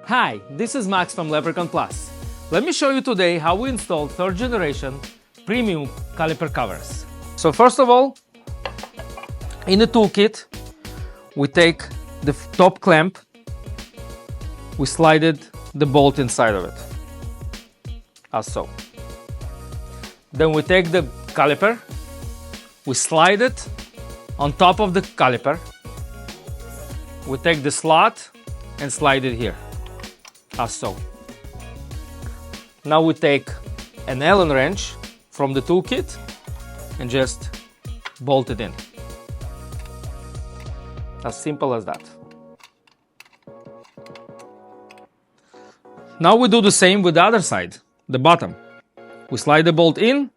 Hi, this is Max from Leprecon Plus. Let me show you today how we install 3rd generation premium caliper covers. So first of all, in the toolkit, we take the top clamp, we slide the bolt inside of it, as so. Then we take the caliper, we slide it on top of the caliper, we take the slot and slide it here, as so. Now we take an Allen wrench from the toolkit and just bolt it in. As simple as that. Now we do the same with the other side, the bottom. We slide the bolt in,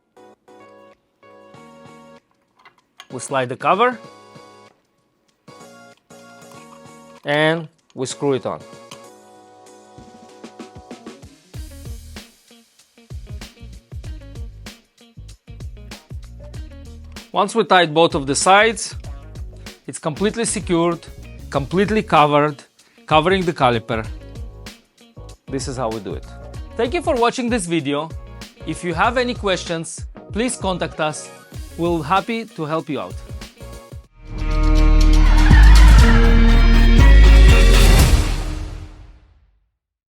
we slide the cover, and we screw it on. Once we tied both of the sides, it's completely secured, completely covered, covering the caliper. This is how we do it. Thank you for watching this video. If you have any questions, please contact us. We're happy to help you out.